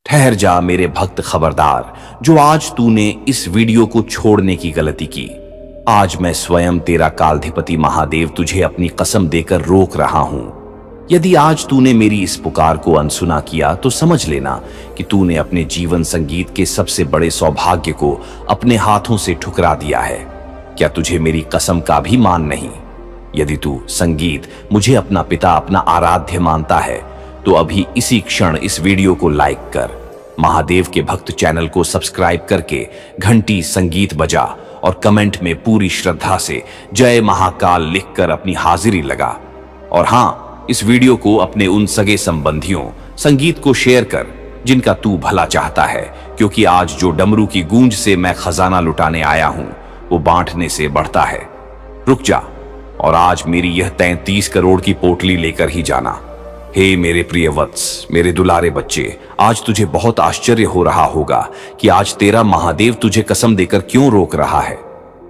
ठहर जा मेरे भक्त, खबरदार, जो आज तूने इस वीडियो को छोड़ने की गलती की। आज मैं स्वयं तेरा कालाधिपति महादेव तुझे अपनी कसम देकर रोक रहा हूं। यदि आज तूने मेरी इस पुकार को अनसुना किया तो समझ लेना कि तूने अपने जीवन संगीत के सबसे बड़े सौभाग्य को अपने हाथों से ठुकरा दिया है। क्या तुझे मेरी कसम का भी मान नहीं? यदि तू संगीत मुझे अपना पिता, अपना आराध्य मानता है तो अभी इसी क्षण इस वीडियो को लाइक कर, महादेव के भक्त चैनल को सब्सक्राइब करके घंटी संगीत बजा और कमेंट में पूरी श्रद्धा से जय महाकाल लिखकर अपनी हाजिरी लगा। और हाँ, इस वीडियो को अपने उन सगे संबंधियों संगीत को शेयर कर जिनका तू भला चाहता है, क्योंकि आज जो डमरू की गूंज से मैं खजाना लुटाने आया हूं वो बांटने से बढ़ता है। रुक जा और आज मेरी यह 33 करोड़ की पोटली लेकर ही जाना। हे मेरे प्रिय वत्स, मेरे दुलारे बच्चे, आज तुझे बहुत आश्चर्य हो रहा होगा कि आज तेरा महादेव तुझे कसम देकर क्यों रोक रहा है।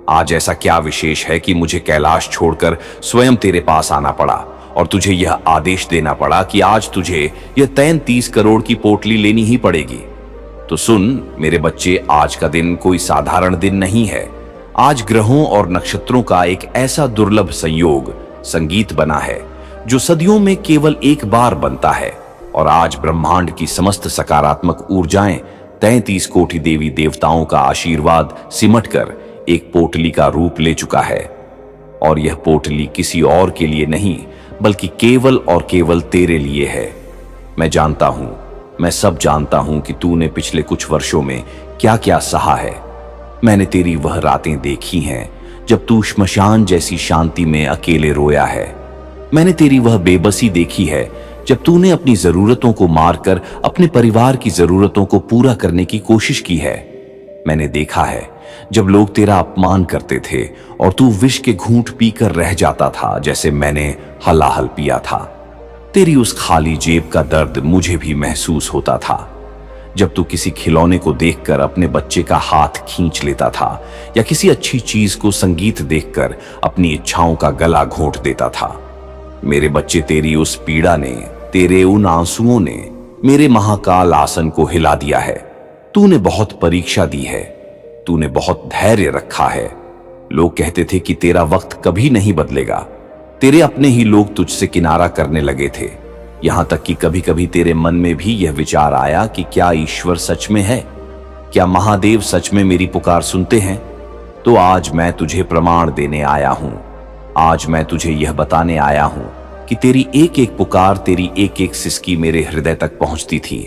आज ऐसा क्या विशेष है कि मुझे कैलाश छोड़कर स्वयं तेरे पास आना पड़ा और तुझे यह आदेश देना पड़ा कि आज तुझे यह 33 करोड़ की पोटली लेनी ही पड़ेगी। तो सुन मेरे बच्चे, आज का दिन कोई साधारण दिन नहीं है। आज ग्रहों और नक्षत्रों का एक ऐसा दुर्लभ संयोग संगीत बना है जो सदियों में केवल एक बार बनता है। और आज ब्रह्मांड की समस्त सकारात्मक ऊर्जाएं 33 कोटि देवी देवताओं का आशीर्वाद सिमटकर एक पोटली का रूप ले चुका है। और यह पोटली किसी और के लिए नहीं बल्कि केवल और केवल तेरे लिए है। मैं जानता हूं, मैं सब जानता हूं कि तूने पिछले कुछ वर्षों में क्या क्या सहा है। मैंने तेरी वह रातें देखी हैं जब तू श्मशान जैसी शांति में अकेले रोया है। मैंने तेरी वह बेबसी देखी है जब तूने अपनी जरूरतों को मारकर अपने परिवार की जरूरतों को पूरा करने की कोशिश की है। मैंने देखा है जब लोग तेरा अपमान करते थे और तू विष के घूंट पीकर रह जाता था जैसे मैंने हलाहल पिया था। तेरी उस खाली जेब का दर्द मुझे भी महसूस होता था जब तू किसी खिलौने को देखकर अपने बच्चे का हाथ खींच लेता था या किसी अच्छी चीज को संगीत देखकर अपनी इच्छाओं का गला घोंट देता था। मेरे बच्चे, तेरी उस पीड़ा ने, तेरे उन आंसुओं ने मेरे महाकाल आसन को हिला दिया है। तूने बहुत परीक्षा दी है, तूने बहुत धैर्य रखा है। लोग कहते थे कि तेरा वक्त कभी नहीं बदलेगा। तेरे अपने ही लोग तुझसे किनारा करने लगे थे। यहां तक कि कभी कभी तेरे मन में भी यह विचार आया कि क्या ईश्वर सच में है, क्या महादेव सच में मेरी पुकार सुनते हैं। तो आज मैं तुझे प्रमाण देने आया हूं। आज मैं तुझे यह बताने आया हूं कि तेरी एक एक पुकार, तेरी एक एक सिसकी मेरे हृदय तक पहुंचती थी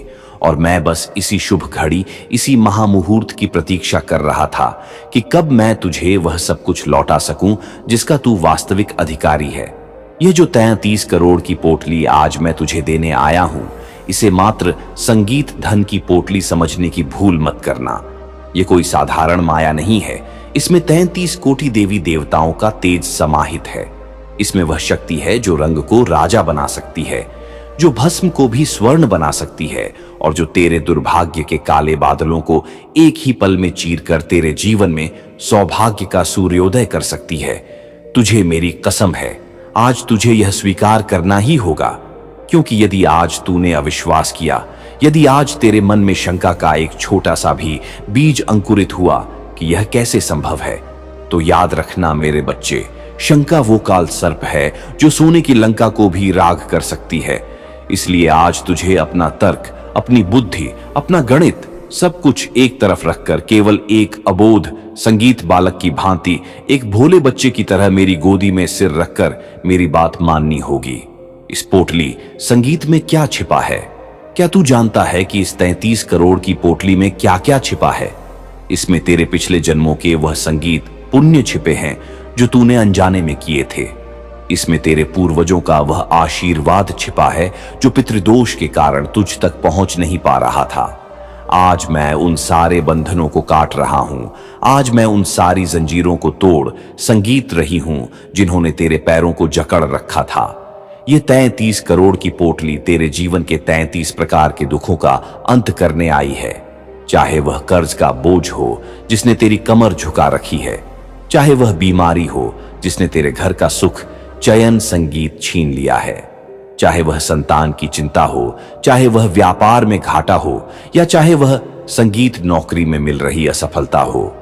और मैं बस इसी शुभ घड़ी, इसी महामुहूर्त की प्रतीक्षा कर रहा था कि कब मैं तुझे वह सब कुछ लौटा सकूं जिसका तू वास्तविक अधिकारी है। यह जो 33 करोड़ की पोटली आज मैं तुझे देने आया हूं, इसे मात्र संगीत धन की पोटली समझने की भूल मत करना। यह कोई साधारण माया नहीं है। इसमें 33 कोटि देवी देवताओं का तेज समाहित है। इसमें वह शक्ति है जो रंग को राजा बना सकती है, जो भस्म को भी स्वर्ण बना सकती है और जो तेरे दुर्भाग्य के काले बादलों को एक ही पल में चीरकर तेरे जीवन में सौभाग्य का सूर्योदय कर सकती है। तुझे मेरी कसम है, आज तुझे यह स्वीकार करना ही होगा, क्योंकि यदि आज तूने अविश्वास किया, यदि आज तेरे मन में शंका का एक छोटा सा भी बीज अंकुरित हुआ कि यह कैसे संभव है, तो याद रखना मेरे बच्चे, शंका वो काल सर्प है जो सोने की लंका को भी राग कर सकती है। इसलिए आज तुझे अपना तर्क, अपनी बुद्धि, अपना गणित सब कुछ एक तरफ रखकर केवल एक अबोध संगीत बालक की भांति, एक भोले बच्चे की तरह मेरी गोदी में सिर रखकर मेरी बात माननी होगी। इस पोटली संगीत में क्या छिपा है? क्या तू जानता है कि इस 33 करोड़ की पोटली में क्या क्या छिपा है? इसमें तेरे पिछले जन्मों के वह संगीत पुण्य छिपे हैं जो तूने अनजाने में किए थे। इसमें तेरे पूर्वजों का वह आशीर्वाद छिपा है जो पितृदोष के कारण तुझ तक पहुंच नहीं पा रहा था। आज मैं उन सारे बंधनों को काट रहा हूं। आज मैं उन सारी जंजीरों को तोड़ संगीत रही हूं जिन्होंने तेरे पैरों को जकड़ रखा था। ये 33 करोड़ की पोटली तेरे जीवन के 33 प्रकार के दुखों का अंत करने आई है। चाहे वह कर्ज का बोझ हो जिसने तेरी कमर झुका रखी है, चाहे वह बीमारी हो जिसने तेरे घर का सुख, चयन, संगीत छीन लिया है, चाहे वह संतान की चिंता हो, चाहे वह व्यापार में घाटा हो, या चाहे वह संगीत नौकरी में मिल रही असफलता हो।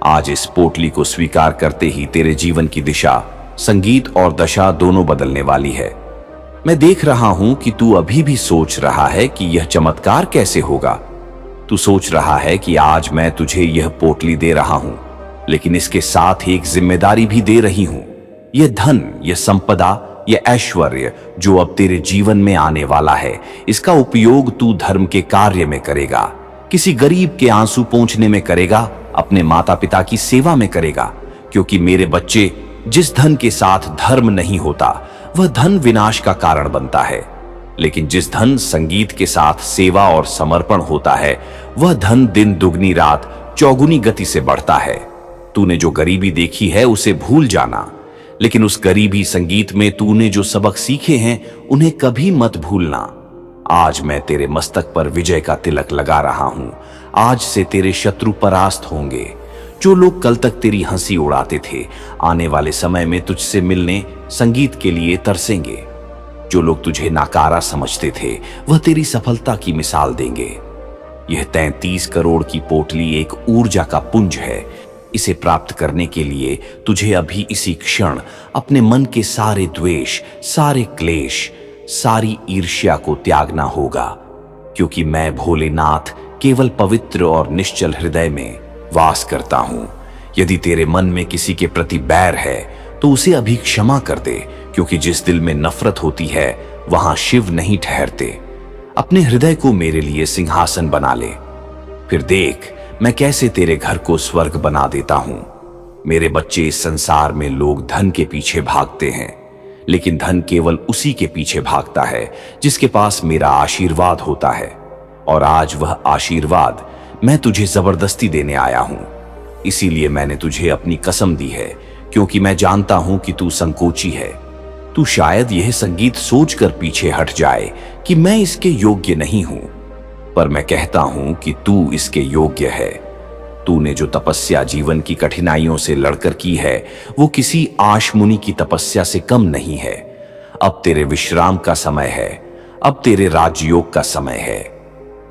आज इस पोटली को स्वीकार करते ही तेरे जीवन की दिशा, संगीत और दशा दोनों बदलने वाली है। मैं देख रहा हूं कि तू अभी भी सोच रहा है कि यह चमत्कार कैसे होगा। तू सोच रहा है कि आज मैं तुझे यह पोटली दे रहा हूं, लेकिन इसके साथ एक जिम्मेदारी भी दे रही हूं। यह धन, यह संपदा, यह ऐश्वर्य जो अब तेरे जीवन में आने वाला है, इसका उपयोग तू धर्म के कार्य में करेगा, किसी गरीब के आंसू पोंछने में करेगा, अपने माता पिता की सेवा में करेगा। क्योंकि मेरे बच्चे, जिस धन के साथ धर्म नहीं होता वह धन विनाश का कारण बनता है, लेकिन जिस धन संगीत के साथ सेवा और समर्पण होता है वह धन दिन दुगनी रात चौगुनी गति से बढ़ता है। तूने जो गरीबी देखी है उसे भूल जाना, लेकिन उस गरीबी संगीत में तूने जो सबक सीखे हैं उन्हें कभी मत भूलना। आज मैं तेरे मस्तक पर विजय का तिलक लगा रहा हूं। आज से तेरे शत्रु परास्त होंगे। जो लोग कल तक तेरी हंसी उड़ाते थे, आने वाले समय में तुझसे मिलने संगीत के लिए तरसेंगे। जो लोग तुझे नाकारा समझते थे, वह तेरी सफलता की मिसाल देंगे। यह 33 करोड़ की पोटली एक ऊर्जा का पुंज है। इसे प्राप्त करने के लिए तुझे अभी इसी क्षण अपने मन के सारे द्वेष, सारे क्लेश, सारी ईर्ष्या को त्यागना होगा, क्योंकि मैं भोलेनाथ केवल पवित्र और निश्चल हृदय में वास करता हूं। यदि तेरे मन में किसी के प्रति बैर है तो उसे अभी क्षमा कर दे, क्योंकि जिस दिल में नफरत होती है वहां शिव नहीं ठहरते। अपने हृदय को मेरे लिए सिंहासन बना ले, फिर देख मैं कैसे तेरे घर को स्वर्ग बना देता हूं। मेरे बच्चे, इस संसार में लोग धन के पीछे भागते हैं, लेकिन धन केवल उसी के पीछे भागता है जिसके पास मेरा आशीर्वाद होता है। और आज वह आशीर्वाद मैं तुझे जबरदस्ती देने आया हूं। इसीलिए मैंने तुझे अपनी कसम दी है, क्योंकि मैं जानता हूं कि तू संकोची है। तू शायद यह संगीत सोचकर पीछे हट जाए कि मैं इसके योग्य नहीं हूं, पर मैं कहता हूं कि तू इसके योग्य है। तूने जो तपस्या जीवन की कठिनाइयों से लड़कर की है, वो किसी आशमुनि की तपस्या से कम नहीं है। अब तेरे विश्राम का समय है, अब तेरे राजयोग का समय है।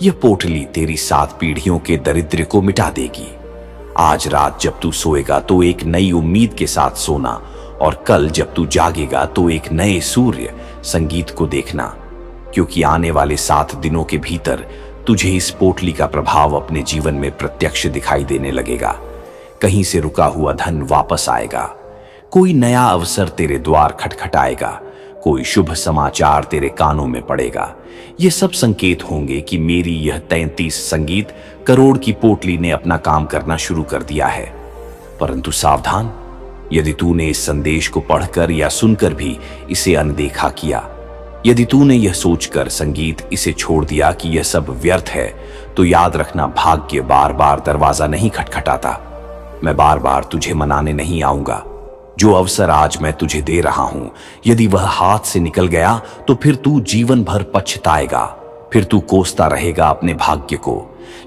यह पोटली तेरी 7 पीढ़ियों के दरिद्र को मिटा देगी। आज रात जब तू सोएगा तो एक नई उम्मीद के साथ सोना, और कल जब तू जागेगा तो एक नए सूर्य संगीत को देखना, क्योंकि आने वाले 7 दिनों के भीतर तुझे इस पोटली का प्रभाव अपने जीवन में प्रत्यक्ष दिखाई देने लगेगा। कहीं से रुका हुआ धन वापस आएगा, कोई नया अवसर तेरे द्वार खटखटाएगा, कोई शुभ समाचार तेरे कानों में पड़ेगा। ये सब संकेत होंगे कि मेरी यह 33 संगीत करोड़ की पोटली ने अपना काम करना शुरू कर दिया है। परंतु सावधान, यदि तूने इस संदेश को पढ़कर या सुनकर भी इसे अनदेखा किया, यदि तूने यह सोचकर संगीत इसे छोड़ दिया कि यह सब व्यर्थ है, तो याद रखना, भाग्य बार बार दरवाजा नहीं खटखटाता। मैं बार बार तुझे मनाने नहीं आऊंगा। जो अवसर आज मैं तुझे दे रहा हूं, यदि वह हाथ से निकल गया तो फिर तू जीवन भर पछताएगा। फिर तू कोसता रहेगा अपने भाग्य को,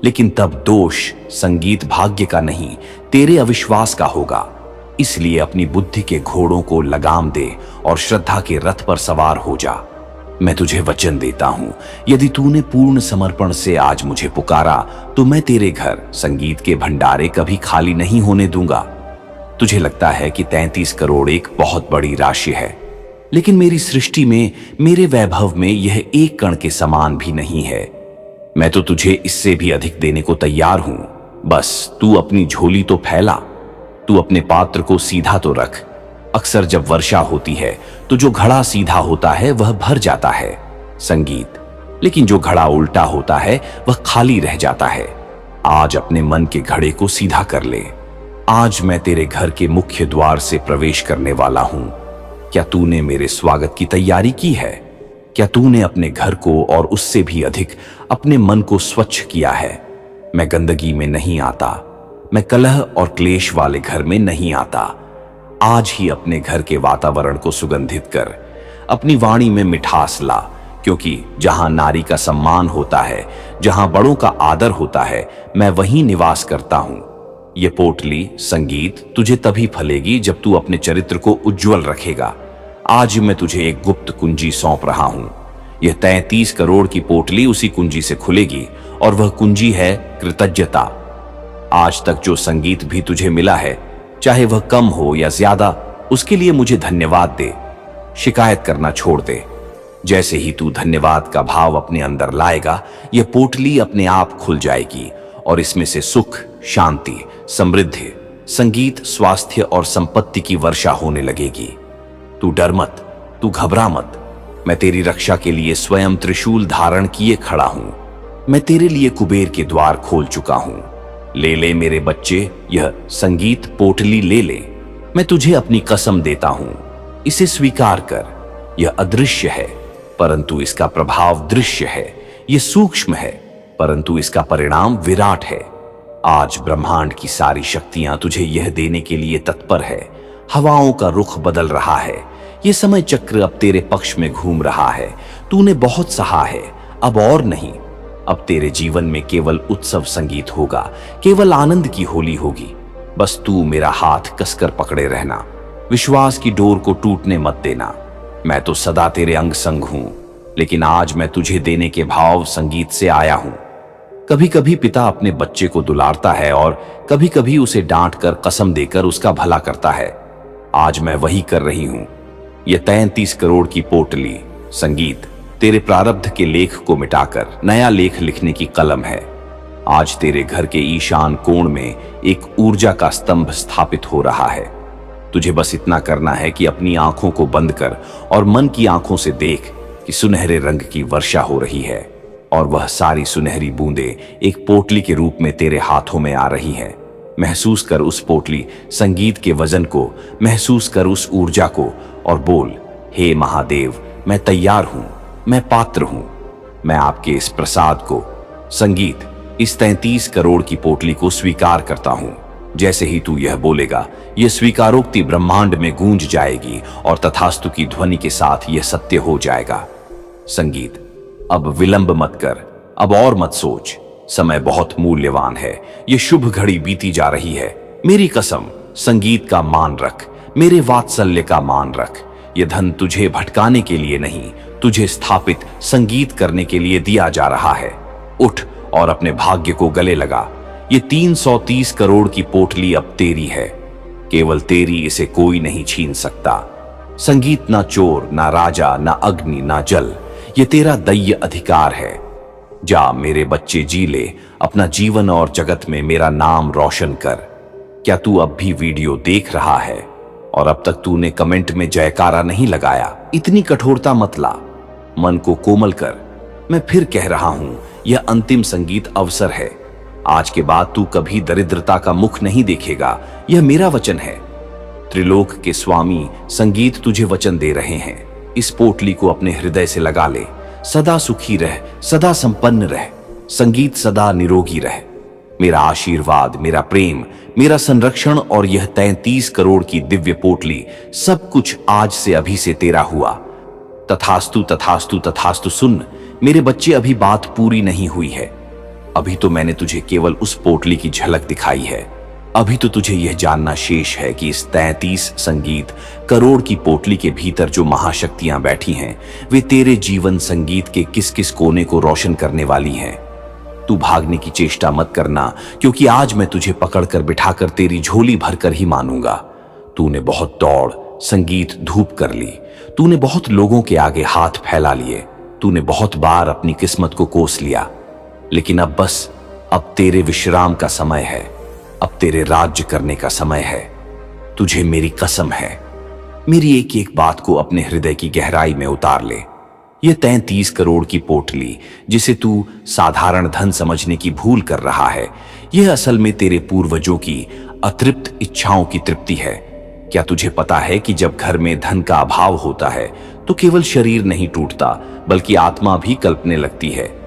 लेकिन तब दोष संगीत भाग्य का नहीं, तेरे अविश्वास का होगा। इसलिए अपनी बुद्धि के घोड़ों को लगाम दे और श्रद्धा के रथ पर सवार हो जा। मैं तुझे वचन देता हूं, यदि तूने पूर्ण समर्पण से आज मुझे पुकारा तो मैं तेरे घर संगीत के भंडारे कभी खाली नहीं होने दूंगा। तुझे लगता है कि 33 करोड़ एक बहुत बड़ी राशि है, लेकिन मेरी सृष्टि में, मेरे वैभव में यह एक कण के समान भी नहीं है। मैं तो तुझे इससे भी अधिक देने को तैयार हूं। बस तू अपनी झोली तो फैला, तू अपने पात्र को सीधा तो रख। अक्सर जब वर्षा होती है तो जो घड़ा सीधा होता है वह भर जाता है संगीत, लेकिन जो घड़ा उल्टा होता है वह खाली रह जाता है। आज अपने मन के घड़े को सीधा कर ले। आज मैं तेरे घर के मुख्य द्वार से प्रवेश करने वाला हूं। क्या तूने मेरे स्वागत की तैयारी की है? क्या तूने अपने घर को और उससे भी अधिक अपने मन को स्वच्छ किया है? मैं गंदगी में नहीं आता, मैं कलह और क्लेश वाले घर में नहीं आता। आज ही अपने घर के वातावरण को सुगंधित कर, अपनी वाणी में मिठास ला, क्योंकि जहां नारी का सम्मान होता है, जहां बड़ों का आदर होता है, मैं वहीं निवास करता हूं। ये पोटली संगीत तुझे तभी फलेगी जब तू अपने चरित्र को उज्जवल रखेगा। आज मैं तुझे एक गुप्त कुंजी सौंप रहा हूं। यह 33 करोड़ की पोटली उसी कुंजी से खुलेगी और वह कुंजी है कृतज्ञता। आज तक जो संगीत भी तुझे मिला है, चाहे वह कम हो या ज्यादा, उसके लिए मुझे धन्यवाद दे। शिकायत करना छोड़ दे। जैसे ही तू धन्यवाद का भाव अपने अंदर लाएगा, यह पोटली अपने आप खुल जाएगी और इसमें से सुख, शांति, समृद्धि, संगीत, स्वास्थ्य और संपत्ति की वर्षा होने लगेगी। तू डर मत, तू घबरा मत। मैं तेरी रक्षा के लिए स्वयं त्रिशूल धारण किए खड़ा हूं। मैं तेरे लिए कुबेर के द्वार खोल चुका हूं। ले ले मेरे बच्चे, यह संगीत पोटली ले ले। मैं तुझे अपनी कसम देता हूं, इसे स्वीकार कर। यह अदृश्य है परंतु इसका प्रभाव दृश्य है। यह सूक्ष्म है परंतु इसका परिणाम विराट है। आज ब्रह्मांड की सारी शक्तियां तुझे यह देने के लिए तत्पर है। हवाओं का रुख बदल रहा है। यह समय चक्र अब तेरे पक्ष में घूम रहा है। तूने बहुत सहा है, अब और नहीं। अब तेरे जीवन में केवल उत्सव संगीत होगा, केवल आनंद की होली होगी। बस तू मेरा हाथ कसकर पकड़े रहना। विश्वास की डोर को टूटने मत देना। मैं तो सदा तेरे अंग संग हूं, लेकिन आज मैं तुझे देने के भाव संगीत से आया हूं। कभी कभी पिता अपने बच्चे को दुलारता है और कभी कभी उसे डांट कर, कसम देकर उसका भला करता है। आज मैं वही कर रही हूं। यह 33 करोड़ की पोटली संगीत तेरे प्रारब्ध के लेख को मिटाकर नया लेख लिखने की कलम है। आज तेरे घर के ईशान कोण में एक ऊर्जा का स्तंभ स्थापित हो रहा है। तुझे बस इतना करना है कि अपनी आंखों को बंद कर और मन की आंखों से देख कि सुनहरे रंग की वर्षा हो रही है और वह सारी सुनहरी बूंदें एक पोटली के रूप में तेरे हाथों में आ रही हैं। महसूस कर उस पोटली संगीत के वजन को, महसूस कर उस ऊर्जा को और बोल, हे महादेव, मैं तैयार हूं, मैं पात्र हूं। मैं आपके इस प्रसाद को, संगीत, इस 33 करोड़ की पोटली को स्वीकार करता हूं। जैसे ही तू यह बोलेगा, यह स्वीकारोक्ति ब्रह्मांड में गूंज जाएगी और तथास्तु की ध्वनि के साथ यह सत्य हो जाएगा। संगीत, अब विलंब मत कर, अब और मत सोच। समय बहुत मूल्यवान है। यह शुभ घड़ी बीती जा रही है। मेरी कसम, संगीत का मान रख, मेरे वात्सल्य का मान रख। यह धन तुझे भटकाने के लिए नहीं, तुझे स्थापित संगीत करने के लिए दिया जा रहा है। उठ और अपने भाग्य को गले लगा। ये 330 करोड़ की पोटली अब तेरी है। केवल तेरी, इसे कोई नहीं छीन सकता। संगीत ना चोर, ना राजा, ना अग्नि, ना जल, ये तेरा दैय अधिकार है। जा मेरे बच्चे, जी ले अपना जीवन और जगत में मेरा नाम रोशन कर। क्या तू अब भी वीडियो देख रहा है और अब तक तूने कमेंट में जयकारा नहीं लगाया? इतनी कठोरता मत ला, मन को कोमल कर। मैं फिर कह रहा हूं, यह अंतिम संगीत अवसर है। आज के बाद तू कभी दरिद्रता का मुख नहीं देखेगा। यह मेरा वचन है। त्रिलोक के स्वामी संगीत तुझे वचन दे रहे हैं। इस पोटली को अपने हृदय से लगा ले। सदा सुखी रह, सदा संपन्न रह, संगीत सदा निरोगी रह। मेरा आशीर्वाद, मेरा प्रेम, मेरा संरक्षण और यह 33 करोड़ की दिव्य पोटली, सब कुछ आज से अभी से तेरा हुआ। तथास्तु तथास्तु तथास्तु। सुन मेरे बच्चे, अभी बात पूरी नहीं हुई है। अभी तो मैंने तुझे केवल उस पोटली की झलक दिखाई है। अभी तो तुझे यह जानना शेष है कि इस 33 संगीत करोड़ की पोटली के भीतर जो महाशक्तियां बैठी हैं, वे तेरे जीवन संगीत के किस किस कोने को रोशन करने वाली हैं। तू भागने की चेष्टा मत करना, क्योंकि आज मैं तुझे पकड़कर बिठाकर तेरी झोली भरकर ही मानूंगा। तूने बहुत दौड़, संगीत, धूप कर ली। तूने बहुत लोगों के आगे हाथ फैला लिए। तूने बहुत बार अपनी किस्मत को कोस लिया। लेकिन अब बस, अब तेरे विश्राम का समय है। अब तेरे राज्य करने का समय है। तुझे मेरी कसम है, मेरी एक एक बात को अपने हृदय की गहराई में उतार ले। यह 33 करोड़ की पोटली, जिसे तू साधारण धन समझने की भूल कर रहा है, यह असल में तेरे पूर्वजों की अतृप्त इच्छाओं की तृप्ति है। क्या तुझे पता है कि जब घर में धन का अभाव होता है तो केवल शरीर नहीं टूटता, बल्कि आत्मा भी कल्पने लगती है।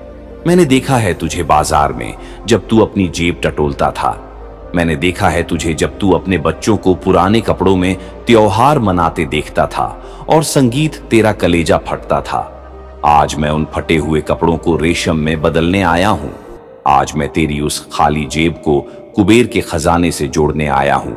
मैंने देखा है तुझे बाजार में जब तू अपनी जेब टटोलता था। मैंने देखा है तुझे जब तू अपने बच्चों को पुराने कपड़ों में त्योहार मनाते देखता था और संगीत तेरा कलेजा फटता था। आज मैं उन फटे हुए कपड़ों को रेशम में बदलने आया हूं। आज मैं तेरी उस खाली जेब को कुबेर के खजाने से जोड़ने आया हूं।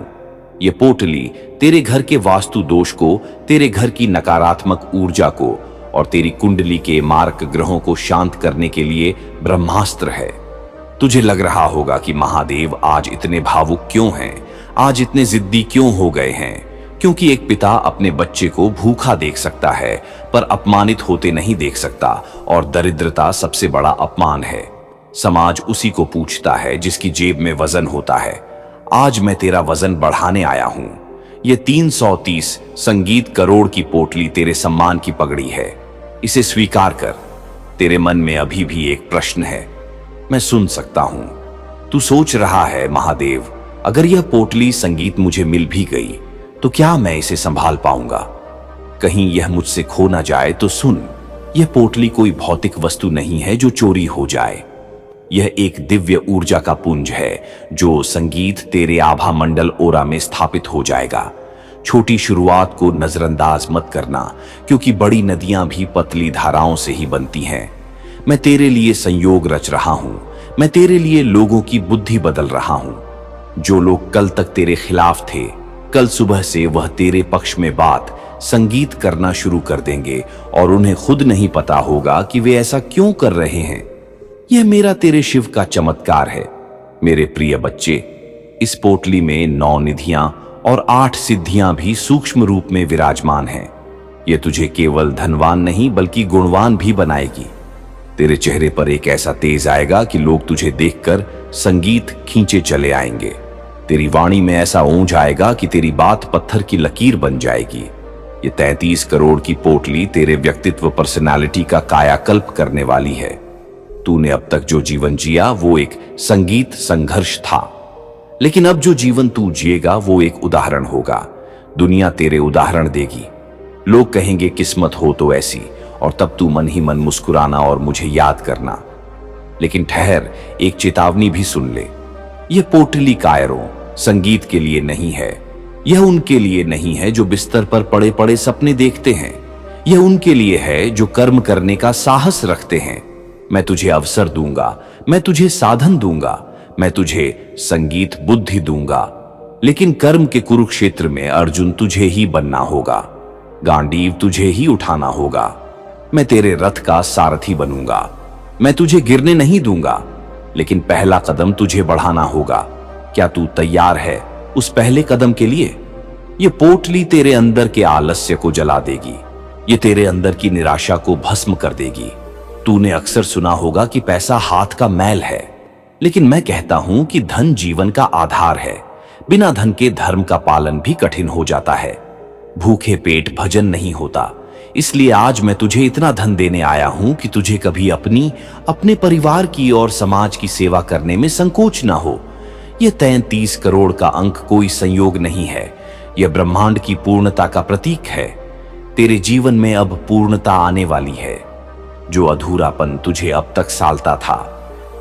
ये पोटली तेरे घर के वास्तु दोष को, तेरे घर की नकारात्मक ऊर्जा को और तेरी कुंडली के मारक ग्रहों को शांत करने के लिए ब्रह्मास्त्र है। तुझे लग रहा होगा कि महादेव आज इतने भावुक क्यों हैं, आज इतने जिद्दी क्यों हो गए हैं? क्योंकि एक पिता अपने बच्चे को भूखा देख सकता है पर अपमानित होते नहीं देख सकता, और दरिद्रता सबसे बड़ा अपमान है। समाज उसी को पूछता है जिसकी जेब में वजन होता है। आज मैं तेरा वजन बढ़ाने आया हूं। ये 330 संगीत करोड़ की पोटली तेरे सम्मान की पगड़ी है। इसे स्वीकार कर। तेरे मन में अभी भी एक प्रश्न है, मैं सुन सकता हूं। तू सोच रहा है, महादेव, अगर यह पोटली संगीत मुझे मिल भी गई तो क्या मैं इसे संभाल पाऊंगा? कहीं यह मुझसे खो ना जाए। तो सुन, यह पोटली कोई भौतिक वस्तु नहीं है जो चोरी हो जाए। यह एक दिव्य ऊर्जा का पुंज है जो संगीत तेरे आभा मंडल ओरा में स्थापित हो जाएगा। छोटी शुरुआत को नजरअंदाज मत करना, क्योंकि बड़ी नदियां भी पतली धाराओं से ही बनती हैं। मैं तेरे लिए संयोग रच रहा हूं। मैं तेरे लिए लोगों की बुद्धि बदल रहा हूं। जो लोग कल तक तेरे खिलाफ थे, कल सुबह से वह तेरे पक्ष में बात संगीत करना शुरू कर देंगे, और उन्हें खुद नहीं पता होगा कि वे ऐसा क्यों कर रहे हैं। यह मेरा तेरे शिव का चमत्कार है। मेरे प्रिय बच्चे, इस पोटली में 9 निधियां और 8 सिद्धियां भी सूक्ष्म रूप में विराजमान हैं। यह तुझे केवल धनवान नहीं बल्कि गुणवान भी बनाएगी। तेरे चेहरे पर एक ऐसा तेज आएगा कि लोग तुझे देखकर संगीत खींचे चले आएंगे। तेरी वाणी में ऐसा ऊंच आएगा कि तेरी बात पत्थर की लकीर बन जाएगी। ये 33 करोड़ की पोटली तेरे व्यक्तित्व, पर्सनालिटी का कायाकल्प करने वाली है। तूने अब तक जो जीवन जिया वो एक संगीत संघर्ष था, लेकिन अब जो जीवन तू जिएगा वो एक उदाहरण होगा। दुनिया तेरे उदाहरण देगी। लोग कहेंगे किस्मत हो तो ऐसी, और तब तू मन ही मन मुस्कुराना और मुझे याद करना। लेकिन ठहर, एक चेतावनी भी सुन ले। यह पोटली कायरों, संगीत के लिए नहीं है। यह उनके लिए नहीं है जो बिस्तर पर पड़े पड़े सपने देखते हैं। यह उनके लिए है जो कर्म करने का साहस रखते हैं। मैं तुझे अवसर दूंगा, मैं तुझे साधन दूंगा, मैं तुझे संगीत बुद्धि दूंगा, लेकिन कर्म के कुरुक्षेत्र में अर्जुन तुझे ही बनना होगा। गांडीव तुझे ही उठाना होगा। मैं तेरे रथ का सारथी बनूंगा। मैं तुझे गिरने नहीं दूंगा, लेकिन पहला कदम तुझे बढ़ाना होगा। क्या तू तैयार है उस पहले कदम के लिए? ये पोटली तेरे अंदर के आलस्य को जला देगी। ये तेरे अंदर की निराशा को भस्म कर देगी। तूने अक्सर सुना होगा कि पैसा हाथ का मैल है, लेकिन मैं कहता हूं कि धन जीवन का आधार है। बिना धन के धर्म का पालन भी कठिन हो जाता है। भूखे पेट भजन नहीं होता। इसलिए आज मैं तुझे इतना धन देने आया हूं कि तुझे कभी अपने परिवार की और समाज की सेवा करने में संकोच ना हो। यह 33 करोड़ का अंक कोई संयोग नहीं है। यह ब्रह्मांड की पूर्णता का प्रतीक है। तेरे जीवन में अब पूर्णता आने वाली है। जो अधूरापन तुझे अब तक सालता था,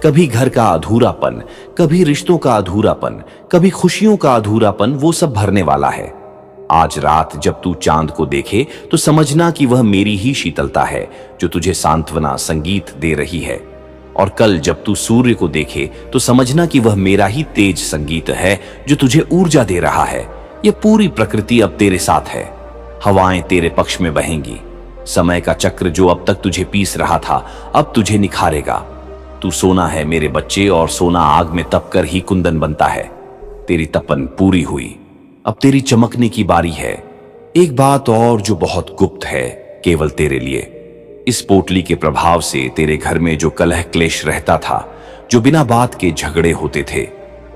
कभी घर का अधूरापन, कभी रिश्तों का अधूरापन, कभी खुशियों का अधूरापन, वो सब भरने वाला है। आज रात जब तू चांद को देखे तो समझना कि वह मेरी ही शीतलता है जो तुझे सांत्वना, संगीत दे रही है। और कल जब तू सूर्य को देखे तो समझना कि वह मेरा ही तेज संगीत है जो तुझे ऊर्जा दे रहा है। यह पूरी प्रकृति अब तेरे साथ है। हवाएं तेरे पक्ष में बहेंगी। समय का चक्र जो अब तक तुझे पीस रहा था, अब तुझे निखारेगा। तू सोना है मेरे बच्चे, और सोना आग में तपकर ही कुंदन बनता है। तेरी तपन पूरी हुई। अब तेरी चमकने की बारी है। एक बात और जो बहुत गुप्त है, केवल तेरे लिए। इस पोटली के प्रभाव से तेरे घर में जो कलह क्लेश रहता था, जो बिना बात के झगड़े होते थे,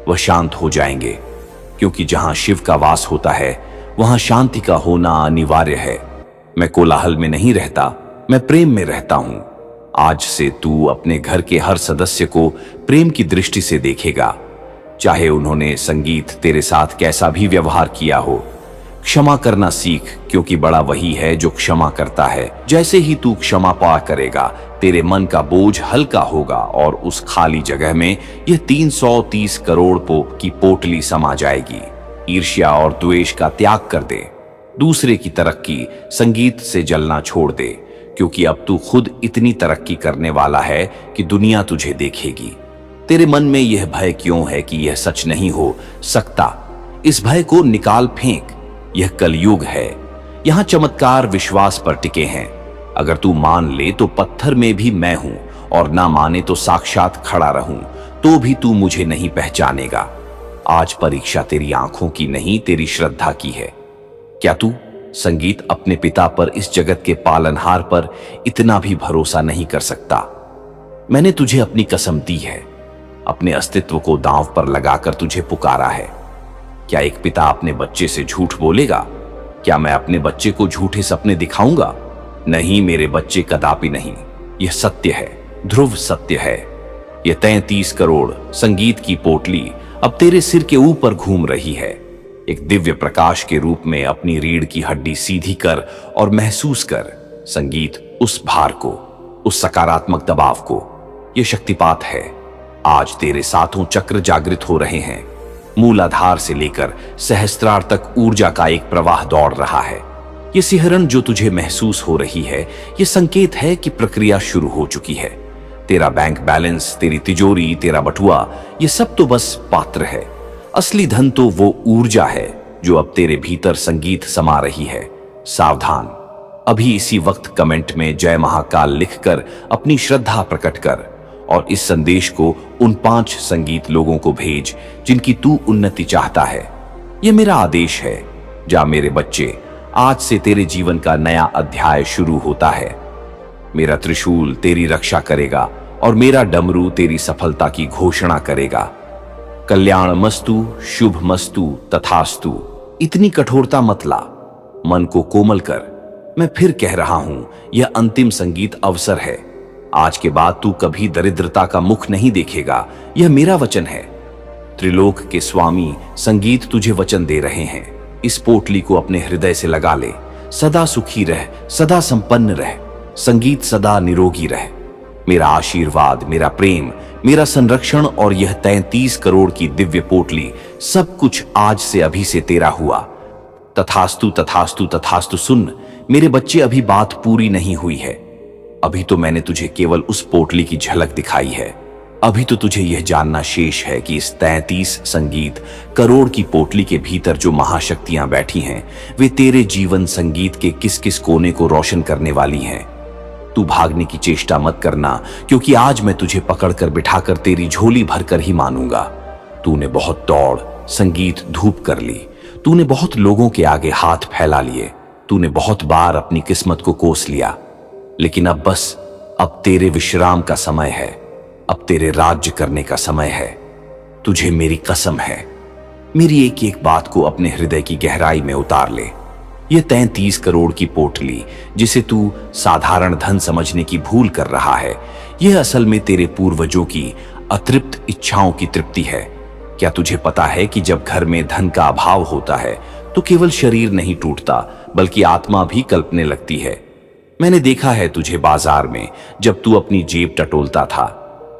वह शांत हो जाएंगे। क्योंकि जहां शिव का वास होता है वहां शांति का होना अनिवार्य है। मैं कोलाहल में नहीं रहता, मैं प्रेम में रहता हूं। आज से तू अपने घर के हर सदस्य को प्रेम की दृष्टि से देखेगा, चाहे उन्होंने संगीत तेरे साथ कैसा भी व्यवहार किया हो। क्षमा करना सीख, क्योंकि बड़ा वही है जो क्षमा करता है। जैसे ही तू क्षमा पा करेगा, तेरे मन का बोझ हल्का होगा और उस खाली जगह में यह 330 करोड़ की पोटली समा जाएगी। ईर्ष्या और द्वेष का त्याग कर दे। दूसरे की तरक्की, संगीत से जलना छोड़ दे, क्योंकि अब तू खुद इतनी तरक्की करने वाला है कि दुनिया तुझे देखेगी। तेरे मन में यह भय क्यों है कि यह सच नहीं हो सकता? इस भय को निकाल फेंक। यह कलयुग है। यहां चमत्कार विश्वास पर टिके हैं। अगर तू मान ले तो पत्थर में भी मैं हूं, और ना माने तो साक्षात खड़ा रहूं, तो भी तू मुझे नहीं पहचानेगा। आज परीक्षा तेरी आंखों की नहीं, तेरी श्रद्धा की है। क्या तू संगीत अपने पिता पर, इस जगत के पालनहार पर इतना भी भरोसा नहीं कर सकता? मैंने तुझे अपनी कसम दी है, अपने अस्तित्व को दांव पर लगाकर तुझे पुकारा है। क्या एक पिता अपने बच्चे से झूठ बोलेगा? क्या मैं अपने बच्चे को झूठे सपने दिखाऊंगा? नहीं मेरे बच्चे, कदापि नहीं। यह सत्य है, ध्रुव सत्य है। यह 33 करोड़ संगीत की पोटली अब तेरे सिर के ऊपर घूम रही है। एक दिव्य प्रकाश के रूप में अपनी रीढ़ की हड्डी सीधी कर और महसूस कर संगीत उस भार को, उस सकारात्मक दबाव को। यह शक्तिपात है। आज तेरे सातों चक्र जागृत हो रहे हैं। मूलाधार से लेकर सहस्त्रार तक ऊर्जा का एक प्रवाह दौड़ रहा है। यह सिहरन जो तुझे महसूस हो रही है, यह संकेत है कि प्रक्रिया शुरू हो चुकी है। तेरा बैंक बैलेंस, तेरी तिजोरी, तेरा बटुआ, यह सब तो बस पात्र है। असली धन तो वो ऊर्जा है जो अब तेरे भीतर संगीत समा रही है। सावधान, अभी इसी वक्त कमेंट में जय महाकाल लिखकर अपनी श्रद्धा प्रकट कर और इस संदेश को उन 5 संगीत लोगों को भेज जिनकी तू उन्नति चाहता है। यह मेरा आदेश है। जा मेरे बच्चे, आज से तेरे जीवन का नया अध्याय शुरू होता है। मेरा त्रिशूल तेरी रक्षा करेगा और मेरा डमरू तेरी सफलता की घोषणा करेगा। कल्याण मस्तु, शुभ मस्तु, तथास्तु। इतनी कठोरता मत ला, मन को कोमल कर। मैं फिर कह रहा हूं, यह अंतिम संगीत अवसर है। आज के बाद तू कभी दरिद्रता का मुख नहीं देखेगा। यह मेरा वचन है। त्रिलोक के स्वामी संगीत तुझे वचन दे रहे हैं। इस पोटली को अपने हृदय से लगा ले। सदा सुखी रह, सदा संपन्न रह, संगीत सदा निरोगी रह। मेरा आशीर्वाद, मेरा प्रेम, मेरा संरक्षण और यह 33 करोड़ की दिव्य पोटली, सब कुछ आज से अभी से तेरा हुआ। तथास्तु तथास्तु तथास्तु। सुन मेरे बच्चे, अभी बात पूरी नहीं हुई है। अभी तो मैंने तुझे केवल उस पोटली की झलक दिखाई है। अभी तो तुझे यह जानना शेष है कि इस 33 संगीत करोड़ की पोटली के भीतर जो महाशक्तियां बैठी हैं, वे तेरे जीवन संगीत के किस किस कोने को रोशन करने वाली हैं। तू भागने की चेष्टा मत करना, क्योंकि आज मैं तुझे पकड़कर बिठाकर तेरी झोली भरकर ही मानूंगा। तूने बहुत दौड़, संगीत धूप कर ली। तूने बहुत लोगों के आगे हाथ फैला लिए। तूने बहुत बार अपनी किस्मत को कोस लिया। लेकिन अब बस, अब तेरे विश्राम का समय है। अब तेरे राज्य करने का समय है। तुझे मेरी कसम है, मेरी एक एक बात को अपने हृदय की गहराई में उतार ले। यह 33 करोड़ की पोटली, जिसे तू साधारण धन समझने की भूल कर रहा है, यह असल में तेरे पूर्वजों की अतृप्त इच्छाओं की तृप्ति है। क्या तुझे पता है कि जब घर में धन का अभाव होता है तो केवल शरीर नहीं टूटता, बल्कि आत्मा भी कल्पने लगती है। मैंने देखा है तुझे बाजार में जब तू अपनी जेब टटोलता था।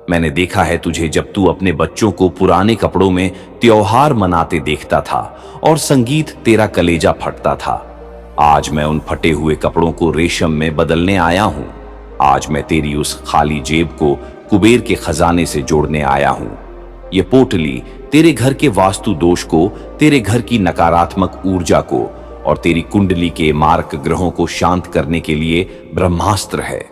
मैंने देखा है तुझे जब तू अपने बच्चों को पुराने कपड़ों में त्योहार मनाते देखता था और संगीत तेरा कलेजा फटता था। आज मैं उन फटे हुए कपड़ों को रेशम में बदलने आया हूं। आज मैं तेरी उस खाली जेब को कुबेर के खजाने से जोड़ने आया हूं। यह पोटली तेरे घर के वास्तु दोष को, तेरे घर की नकारात्मक ऊर्जा को और तेरी कुंडली के मारक ग्रहों को शांत करने के लिए ब्रह्मास्त्र है।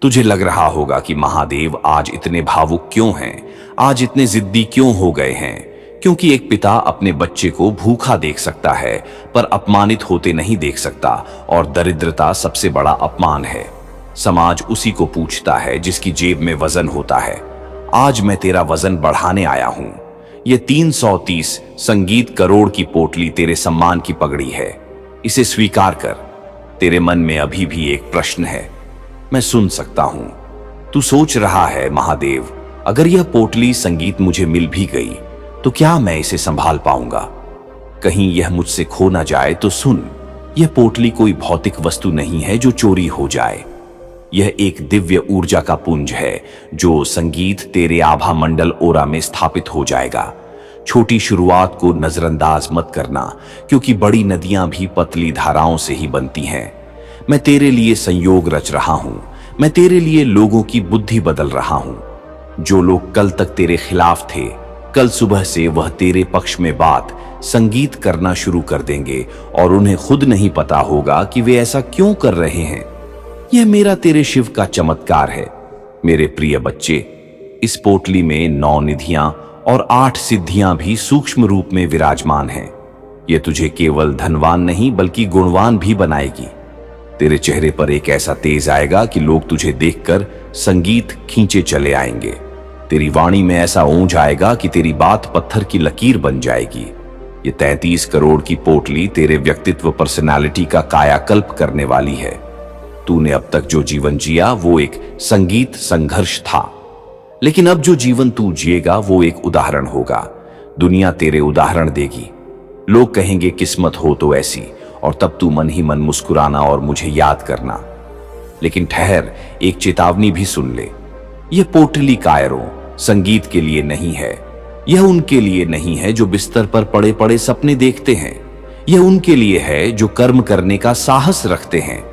तुझे लग रहा होगा कि महादेव आज इतने भावुक क्यों हैं, आज इतने जिद्दी क्यों हो गए हैं। क्योंकि एक पिता अपने बच्चे को भूखा देख सकता है पर अपमानित होते नहीं देख सकता, और दरिद्रता सबसे बड़ा अपमान है। समाज उसी को पूछता है जिसकी जेब में वजन होता है। आज मैं तेरा वजन बढ़ाने आया हूं। यह 330 संगीत करोड़ की पोटली तेरे सम्मान की पगड़ी है। इसे स्वीकार कर। तेरे मन में अभी भी एक प्रश्न है, मैं सुन सकता हूं। तू सोच रहा है, महादेव, अगर यह पोटली संगीत मुझे मिल भी गई तो क्या मैं इसे संभाल पाऊंगा? कहीं यह मुझसे खो ना जाए। तो सुन, यह पोटली कोई भौतिक वस्तु नहीं है जो चोरी हो जाए। यह एक दिव्य ऊर्जा का पुंज है जो संगीत तेरे आभा मंडल ओरा में स्थापित हो जाएगा। छोटी शुरुआत को नजरअंदाज मत करना, क्योंकि बड़ी नदियां भी पतली धाराओं से ही बनती हैं। मैं तेरे लिए संयोग रच रहा हूं। मैं तेरे लिए लोगों की बुद्धि बदल रहा हूं। जो लोग कल तक तेरे खिलाफ थे, कल सुबह से वह तेरे पक्ष में बात संगीत करना शुरू कर देंगे और उन्हें खुद नहीं पता होगा कि वे ऐसा क्यों कर रहे हैं। यह मेरा तेरे शिव का चमत्कार है। मेरे प्रिय बच्चे, इस पोटली में 9 निधियां और 8 सिद्धियां भी सूक्ष्म रूप में विराजमान हैं। यह तुझे केवल धनवान नहीं बल्कि गुणवान भी बनाएगी। तेरे चेहरे पर एक ऐसा तेज आएगा कि लोग तुझे देखकर संगीत खींचे चले आएंगे। तेरी वाणी में ऐसा ऊंच आएगा कि तेरी बात पत्थर की लकीर बन जाएगी। ये 33 करोड़ की पोटली तेरे व्यक्तित्व पर्सनालिटी का कायाकल्प करने वाली है। तूने अब तक जो जीवन जिया वो एक संगीत संघर्ष था, लेकिन अब जो जीवन तू जिएगा वो एक उदाहरण होगा। दुनिया तेरे उदाहरण देगी। लोग कहेंगे किस्मत हो तो ऐसी, और तब तू मन ही मन मुस्कुराना और मुझे याद करना। लेकिन ठहर, एक चेतावनी भी सुन ले। यह पोटली कायरों, संगीत के लिए नहीं है। यह उनके लिए नहीं है जो बिस्तर पर पड़े पड़े सपने देखते हैं। यह उनके लिए है जो कर्म करने का साहस रखते हैं।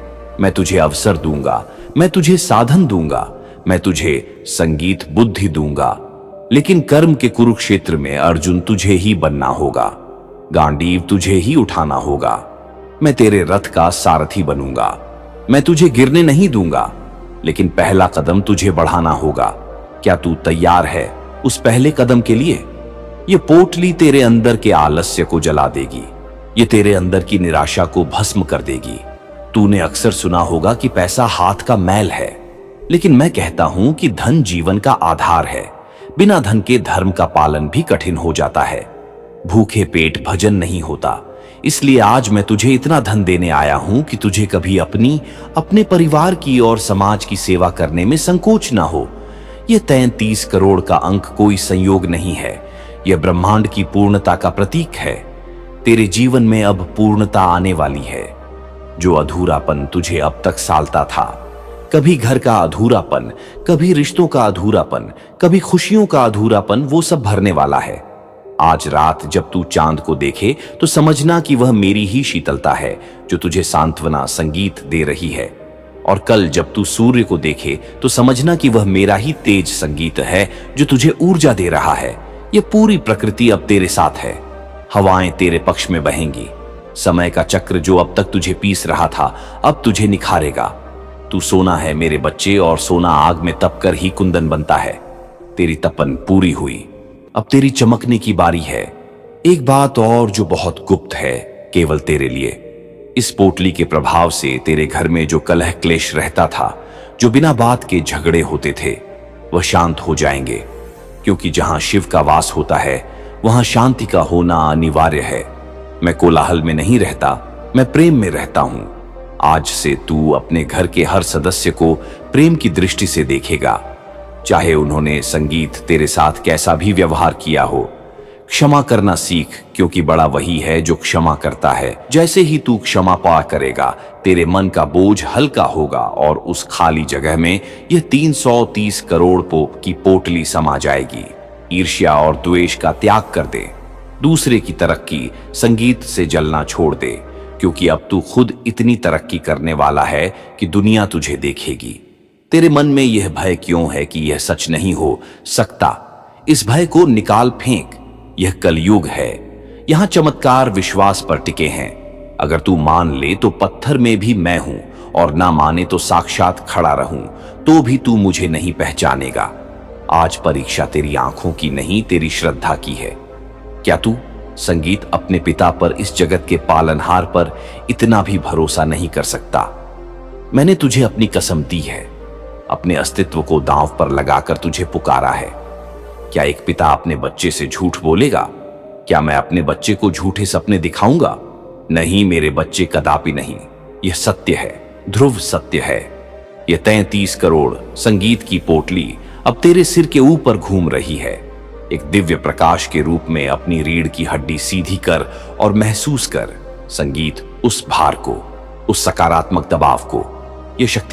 मैं तुझे अवसर दूंगा, मैं तुझे साधन दूंगा, मैं तुझे संगीत बुद्धि दूंगा, लेकिन कर्म के कुरुक्षेत्र में अर्जुन तुझे ही बनना होगा। गांडीव तुझे ही उठाना होगा। मैं तेरे रथ का सारथी बनूंगा। मैं तुझे गिरने नहीं दूंगा, लेकिन पहला कदम तुझे बढ़ाना होगा। क्या तू तैयार है उस पहले कदम के लिए? ये पोटली तेरे अंदर के आलस्य को जला देगी। ये तेरे अंदर की निराशा को भस्म कर देगी। तूने अक्सर सुना होगा कि पैसा हाथ का मैल है, लेकिन मैं कहता हूं कि धन जीवन का आधार है। बिना धन के धर्म का पालन भी कठिन हो जाता है। भूखे पेट भजन नहीं होता। इसलिए आज मैं तुझे इतना धन देने आया हूं कि तुझे कभी अपने परिवार की और समाज की सेवा करने में संकोच ना हो। यह 33 करोड़ का अंक कोई संयोग नहीं है। यह ब्रह्मांड की पूर्णता का प्रतीक है। तेरे जीवन में अब पूर्णता आने वाली है। जो अधूरापन तुझे अब तक सालता था, कभी घर का अधूरापन, कभी रिश्तों का अधूरापन, कभी खुशियों का अधूरापन, वो सब भरने वाला है। आज रात जब तू चांद को देखे तो समझना कि वह मेरी ही शीतलता है जो तुझे सांत्वना संगीत दे रही है। और कल जब तू सूर्य को देखे तो समझना कि वह मेरा ही तेज संगीत है जो तुझे ऊर्जा दे रहा है। यह पूरी प्रकृति अब तेरे साथ है। हवाएं तेरे पक्ष में बहेंगी। समय का चक्र जो अब तक तुझे पीस रहा था अब तुझे निखारेगा। तू सोना है मेरे बच्चे, और सोना आग में तप कर ही कुंदन बनता है। तेरी तपन पूरी हुई। अब तेरी चमकने की बारी है। एक बात और जो बहुत गुप्त है केवल तेरे लिए। इस पोटली के प्रभाव से तेरे घर में जो कलह क्लेश रहता था, जो बिना बात के झगड़े होते थे, वह शांत हो जाएंगे। क्योंकि जहां शिव का वास होता है वहां शांति का होना अनिवार्य है। मैं कोलाहल में नहीं रहता, मैं प्रेम में रहता हूं। आज से तू अपने घर के हर सदस्य को प्रेम की दृष्टि से देखेगा, चाहे उन्होंने संगीत तेरे साथ कैसा भी व्यवहार किया हो। क्षमा करना सीख, क्योंकि बड़ा वही है जो क्षमा करता है। जैसे ही तू क्षमा पा करेगा, तेरे मन का बोझ हल्का होगा और उस खाली जगह में यह 330 करोड़ की पोटली समा जाएगी। ईर्ष्या और द्वेष का त्याग कर दे। दूसरे की तरक्की, संगीत से जलना छोड़ दे, क्योंकि अब तू खुद इतनी तरक्की करने वाला है कि दुनिया तुझे देखेगी। तेरे मन में यह भय क्यों है कि यह सच नहीं हो सकता? इस भय को निकाल फेंक। यह कलयुग है। यहां चमत्कार विश्वास पर टिके हैं। अगर तू मान ले तो पत्थर में भी मैं हूं, और ना माने तो साक्षात खड़ा रहूं, तो भी तू मुझे नहीं पहचानेगा। आज परीक्षा तेरी आंखों की नहीं, तेरी श्रद्धा की है। क्या तू संगीत अपने पिता पर, इस जगत के पालनहार पर इतना भी भरोसा नहीं कर सकता? मैंने तुझे अपनी कसम दी है। अपने अस्तित्व को दांव पर लगाकर तुझे पुकारा है। क्या एक पिता अपने बच्चे से झूठ बोलेगा? क्या मैं अपने बच्चे को झूठे सपने दिखाऊंगा? नहीं मेरे बच्चे, कदापि नहीं। यह सत्य है, ध्रुव सत्य है। यह 33 करोड़ संगीत की पोटली अब तेरे सिर के ऊपर घूम रही है। एक दिव्य प्रकाश के रूप में अपनी रीढ़ की हड्डी सीधी कर और महसूस कर संगीत उस भार को, उस सकारात्मक दबाव को। यह शक्ति